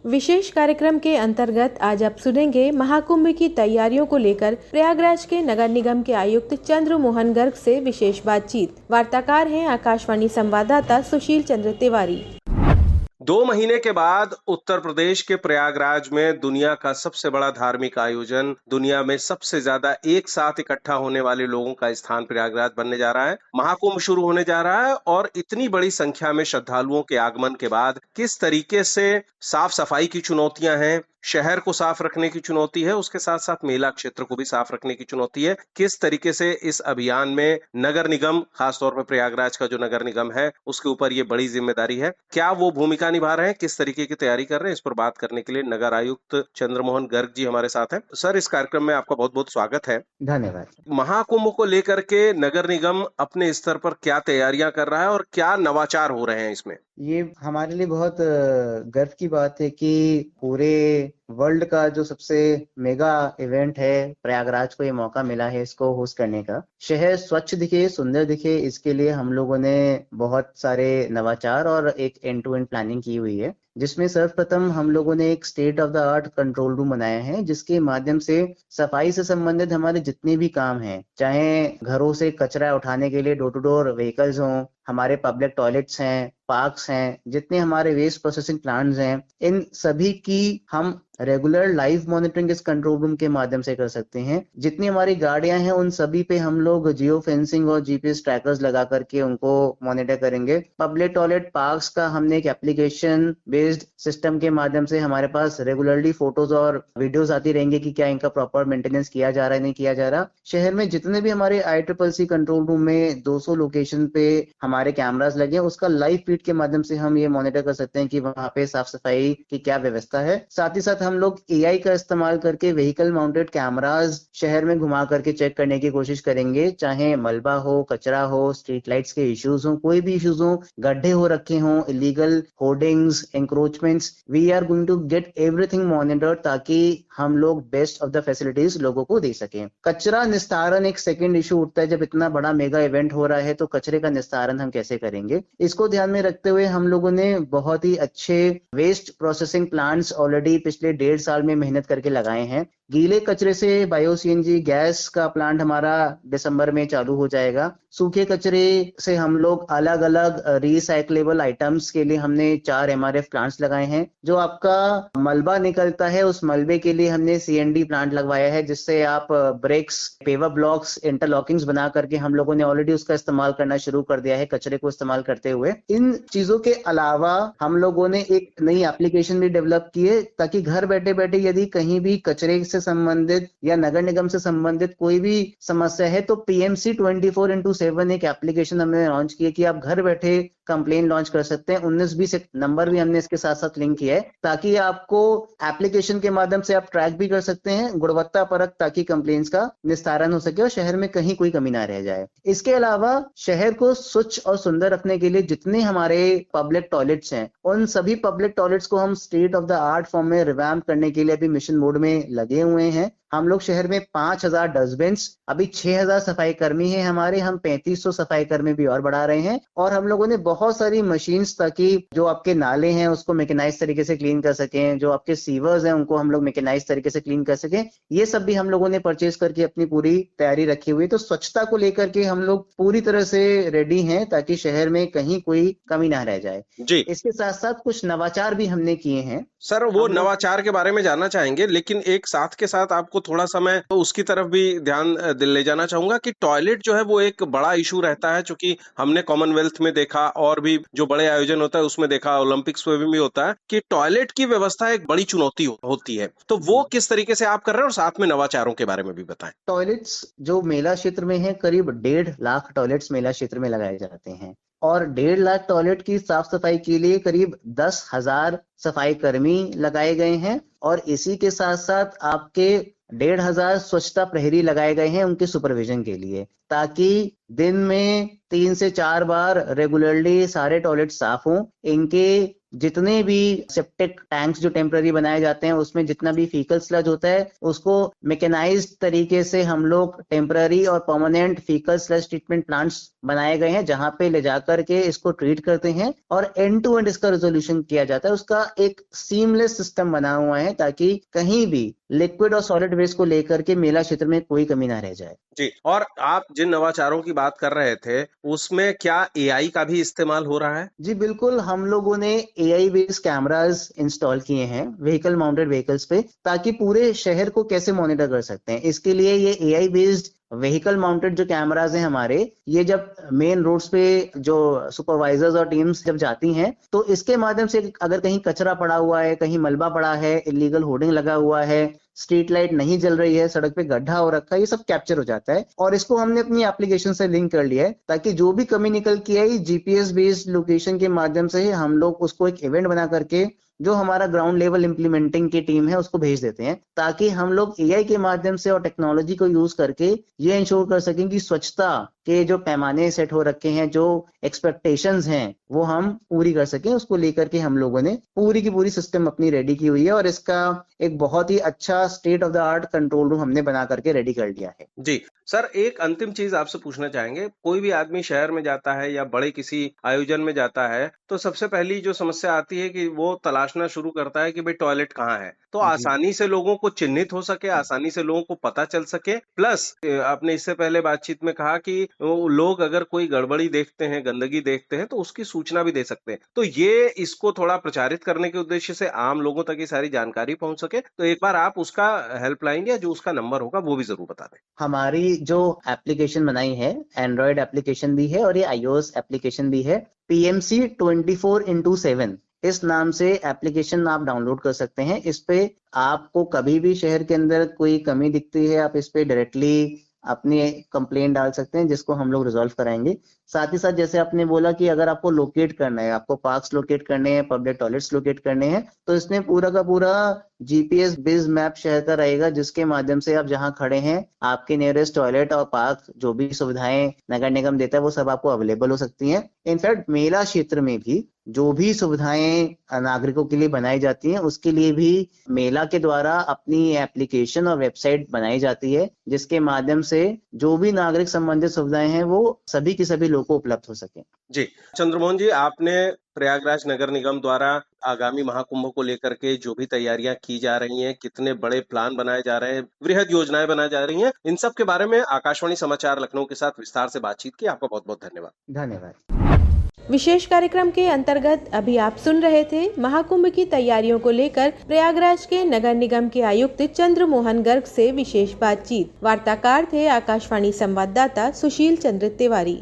विशेष कार्यक्रम के अंतर्गत आज आप सुनेंगे महाकुंभ की तैयारियों को लेकर प्रयागराज के नगर निगम के आयुक्त चंद्र मोहन गर्ग से विशेष बातचीत। वार्ताकार हैं आकाशवाणी संवाददाता सुशील चंद्र तिवारी। 2 महीने के बाद उत्तर प्रदेश के प्रयागराज में दुनिया का सबसे बड़ा धार्मिक आयोजन, दुनिया में सबसे ज्यादा एक साथ इकट्ठा होने वाले लोगों का स्थान प्रयागराज बनने जा रहा है। महाकुंभ शुरू होने जा रहा है और इतनी बड़ी संख्या में श्रद्धालुओं के आगमन के बाद किस तरीके से साफ सफाई की चुनौतियां हैं, शहर को साफ रखने की चुनौती है, उसके साथ साथ मेला क्षेत्र को भी साफ रखने की चुनौती है। किस तरीके से इस अभियान में नगर निगम, खासतौर पर प्रयागराज का जो नगर निगम है, उसके ऊपर ये बड़ी जिम्मेदारी है, क्या वो भूमिका निभा रहे हैं, किस तरीके की तैयारी कर रहे हैं, इस पर बात करने के लिए नगर आयुक्त चंद्रमोहन गर्ग जी हमारे साथ हैं। सर, इस कार्यक्रम में आपका बहुत बहुत स्वागत है। धन्यवाद। महाकुंभ को लेकर के नगर निगम अपने स्तर पर क्या तैयारियां कर रहा है और क्या नवाचार हो रहे हैं इसमें? ये हमारे लिए बहुत गर्व की बात है कि पूरे वर्ल्ड का जो सबसे मेगा इवेंट है, प्रयागराज को ये मौका मिला है इसको होस्ट करने का। शहर स्वच्छ दिखे, सुंदर दिखे, इसके लिए हम लोगों ने बहुत सारे नवाचार और एक एंड टू एंड प्लानिंग की हुई है, जिसमें सर्वप्रथम हम लोगों ने एक state of the art control room बनाया है, जिसके माध्यम से सफाई से संबंधित हमारे जितने भी काम हैं, चाहे घरों से कचरा उठाने के लिए डोर टू डोर व्हीकल्स हों, हमारे पब्लिक टॉयलेट्स हैं, पार्क्स हैं, जितने हमारे वेस्ट प्रोसेसिंग प्लांट्स हैं, इन सभी की हम रेगुलर लाइव मॉनिटरिंग इस कंट्रोल रूम के माध्यम से कर सकते हैं। जितनी हमारी गाड़ियां हैं उन सभी पे हम लोग जियो फेंसिंग और जीपीएस ट्रैकर्स लगा करके उनको मॉनिटर करेंगे। पब्लिक टॉयलेट पार्क्स का हमने एक एप्लीकेशन बेस्ड सिस्टम के माध्यम से हमारे पास रेगुलरली फोटोज और वीडियोज आती रहेंगे कि क्या इनका प्रॉपर मेंटेनेंस किया जा रहा है, नहीं किया जा रहा। शहर में जितने भी हमारे ICCC कंट्रोल रूम में 200 लोकेशन पे हमारे कैमरास लगे हैं, उसका लाइव फीड के माध्यम से हम ये मॉनिटर कर सकते हैं कि वहां पे साफ सफाई की क्या व्यवस्था है। साथ ही साथ हम लोग AI का इस्तेमाल करके व्हीकल माउंटेड कैमरास शहर में घुमा करके चेक करने की कोशिश करेंगे, चाहे मलबा हो, कचरा हो, स्ट्रीट लाइट्स के इश्यूज हो, कोई भी इश्यूज हो, गड्ढे हो रखे हों, illegal hoardings, encroachments, we are going to get everything monitored ताकि हम लोग बेस्ट ऑफ द फैसिलिटीज लोगों को दे सकें। कचरा निस्तारण एक सेकेंड इशू उठता है, जब इतना बड़ा मेगा इवेंट हो रहा है तो कचरे का निस्तारण हम कैसे करेंगे, इसको ध्यान में रखते हुए हम लोगों ने बहुत ही अच्छे वेस्ट प्रोसेसिंग प्लांट्स ऑलरेडी पिछले 1.5 साल में मेहनत करके लगाए हैं। गीले कचरे से बायो CNG गैस का प्लांट हमारा दिसंबर में चालू हो जाएगा। सूखे कचरे से हम लोग अलग अलग रिसाइक्लेबल आइटम्स के लिए हमने 4 MRF प्लांट्स लगाए हैं। जो आपका मलबा निकलता है उस मलबे के लिए हमने CND प्लांट लगवाया है, जिससे आप ब्रिक्स, पेवर ब्लॉक्स, इंटरलॉकिंग्स बना करके हम लोगों ने ऑलरेडी उसका इस्तेमाल करना शुरू कर दिया है कचरे को इस्तेमाल करते हुए। इन चीजों के अलावा हम लोगों ने एक नई एप्लीकेशन भी डेवलप की है ताकि घर बैठे बैठे यदि कहीं भी कचरे से संबंधित या नगर निगम से संबंधित कोई भी समस्या है तो PMC 24x7 एक एप्लीकेशन हमने लॉन्च की है कि आप घर बैठे कंप्लेन लॉन्च कर सकते हैं। 1920 एक नंबर भी हमने इसके साथ साथ लिंक किया है ताकि आपको एप्लीकेशन के माध्यम से आप ट्रैक भी कर सकते हैं गुणवत्ता परक, ताकि कंप्लेन्स का निस्तारण हो सके और शहर में कहीं कोई कमी ना रह जाए। इसके अलावा शहर को स्वच्छ और सुंदर रखने के लिए जितने हमारे पब्लिक टॉयलेट्स हैं, उन सभी पब्लिक टॉयलेट्स को हम state of the art form में रिवैम्प करने के लिए अभी मिशन मोड में लगे हुए हैं। हम लोग शहर में 5000 डस्टबिन्स, अभी 6000 सफाई कर्मी हैं हमारे, हम 3500 सफाई कर्मी भी और बढ़ा रहे हैं। और हम लोगों ने बहुत सारी मशीन्स ताकि जो आपके नाले हैं उसको मैकेनाइज तरीके से क्लीन कर सकें, जो आपके सीवर्स हैं उनको हम लोग मैकेनाइज तरीके से क्लीन कर सकें, ये सब भी हम लोगों ने परचेज करके अपनी पूरी तैयारी रखी हुई। तो स्वच्छता को लेकर के हम लोग पूरी तरह से रेडी हैं ताकि शहर में कहीं कोई कमी ना रह जाए जी। इसके साथ साथ कुछ नवाचार भी हमने किए हैं। सर, वो नवाचार के बारे में जानना चाहेंगे, लेकिन एक साथ के साथ आपको थोड़ा समय तो उसकी तरफ भी ध्यान ले जाना चाहूंगा कि टॉयलेट जो है वो एक बड़ा इशू रहता है, क्योंकि हमने कॉमनवेल्थ में देखा और भी जो बड़े आयोजन होता है उसमें देखा, ओलंपिक्स में भी होता है कि टॉयलेट की व्यवस्था एक बड़ी चुनौती होती है। तो वो किस तरीके से आप कर रहे हैं और साथ में नवाचारों के बारे में भी बताएं। टॉयलेट्स जो मेला क्षेत्र में है, करीब 1.5 लाख टॉयलेट्स मेला क्षेत्र में लगाए जाते हैं और 1.5 लाख टॉयलेट की साफ सफाई के लिए करीब 10,000 सफाई कर्मी लगाए गए हैं और इसी के साथ साथ आपके 1,500 स्वच्छता प्रहरी लगाए गए हैं उनके सुपरविजन के लिए, ताकि दिन में 3 से 4 बार रेगुलरली सारे टॉयलेट साफ हों। इनके जितने भी सेप्टिक टैंक्स जो टेम्पररी बनाए जाते हैं उसमें जितना भी फीकल स्लज होता है उसको मैकेनाइज्ड तरीके से हम लोग टेम्पररी और permanent faecal sludge treatment plants बनाए गए हैं, जहां पे ले जाकर के इसको ट्रीट करते हैं और एंड टू एंड इसका रेजोल्यूशन किया जाता है। उसका एक सीमलेस सिस्टम बना हुआ है ताकि कहीं भी लिक्विड और सॉलिड वेस्ट को लेकर के मेला क्षेत्र में कोई कमी ना रह जाए। जी, और आप जिन नवाचारों की बात कर रहे थे उसमें क्या एआई का भी इस्तेमाल हो रहा है? जी बिल्कुल, हम लोगों ने एआई बेस्ड कैमरास इंस्टॉल किए हैं व्हीकल माउंटेड व्हीकल्स पे, ताकि पूरे शहर को कैसे मॉनिटर कर सकते हैं। इसके लिए ये एआई बेस्ड व्हीकल माउंटेड जो कैमराज हैं हमारे, ये जब मेन रोड्स पे जो सुपरवाइजर्स और टीम्स जब जाती हैं तो इसके माध्यम से अगर कहीं कचरा पड़ा हुआ है, कहीं मलबा पड़ा है, इलीगल होर्डिंग लगा हुआ है, स्ट्रीट लाइट नहीं जल रही है, सड़क पे गड्ढा हो रखा है, ये सब कैप्चर हो जाता है और इसको हमने अपनी एप्लीकेशन से लिंक कर लिया है ताकि जो भी कमी निकल के आई जीपीएस बेस्ड लोकेशन के माध्यम से हम लोग उसको एक इवेंट बना करके जो हमारा ग्राउंड लेवल इंप्लीमेंटिंग की टीम है उसको भेज देते हैं, ताकि हम लोग एआई के माध्यम से और टेक्नोलॉजी को यूज करके ये इंश्योर कर सकें कि स्वच्छता के जो पैमाने सेट हो रखे हैं, जो एक्सपेक्टेशंस हैं, वो हम पूरी कर सकें। उसको लेकर के हम लोगों ने पूरी की पूरी सिस्टम अपनी रेडी की हुई है और इसका एक बहुत ही अच्छा state of the art control room हमने बना करके रेडी कर लिया है। जी सर, एक अंतिम चीज आपसे पूछना चाहेंगे, कोई भी आदमी शहर में जाता है या बड़े किसी आयोजन में जाता है तो सबसे पहली जो समस्या आती है कि वो तलाशना शुरू करता है कि भाई टॉयलेट कहाँ है, तो आसानी से लोगों को चिन्हित हो सके, आसानी से लोगों को पता चल सके। प्लस आपने इससे पहले बातचीत में कहा कि लोग अगर कोई गड़बड़ी देखते हैं, गंदगी देखते हैं तो उसकी सूचना भी दे सकते हैं, तो ये इसको थोड़ा प्रचारित करने के उद्देश्य से आम लोगों तक ये सारी जानकारी पहुंच सके, तो एक बार आप उसका हेल्पलाइन या जो उसका नंबर होगा वो भी जरूर बता दें। हमारी जो एप्लीकेशन बनाई है, एंड्रॉयड एप्लीकेशन भी है और ये iOS एप्लीकेशन भी है, PMC 24/7 इस नाम से एप्लीकेशन आप डाउनलोड कर सकते हैं। इस पे आपको कभी भी शहर के अंदर कोई कमी दिखती है, आप इस पे डायरेक्टली अपनी कंप्लेंट डाल सकते हैं जिसको हम लोग रिजॉल्व कराएंगे। साथ ही साथ जैसे आपने बोला कि अगर आपको लोकेट करना है, आपको पार्क्स लोकेट करने हैं, पब्लिक टॉयलेट्स लोकेट करने हैं, तो इसमें पूरा का पूरा जीपीएस बेस्ड मैप शहर का रहेगा, जिसके माध्यम से आप जहां खड़े हैं आपके नियरेस्ट टॉयलेट और पार्क जो भी सुविधाएं नगर निगम देता है वो सब आपको अवेलेबल हो सकती हैं। इनफैक्ट मेला क्षेत्र में भी जो भी सुविधाएं नागरिकों के लिए बनाई जाती हैं उसके लिए भी मेला के द्वारा अपनी एप्लीकेशन और वेबसाइट बनाई जाती है, जिसके माध्यम से जो भी नागरिक संबंधित सुविधाएं हैं वो सभी के सभी लोगों को उपलब्ध हो सके। जी चंद्रमोहन जी, आपने प्रयागराज नगर निगम द्वारा आगामी महाकुंभ को लेकर के जो भी तैयारियां की जा रही हैं, कितने बड़े प्लान बनाए जा रहे हैं, वृहद योजनाएं बनाई जा रही हैं, इन सब के बारे में आकाशवाणी समाचार लखनऊ के साथ विस्तार से बातचीत की। आपका बहुत बहुत धन्यवाद। धन्यवाद। विशेष कार्यक्रम के अंतर्गत अभी आप सुन रहे थे महाकुंभ की तैयारियों को लेकर प्रयागराज के नगर निगम के आयुक्त चंद्र मोहन गर्ग से विशेष बातचीत। वार्ताकार थे आकाशवाणी संवाददाता सुशील चंद्र तिवारी।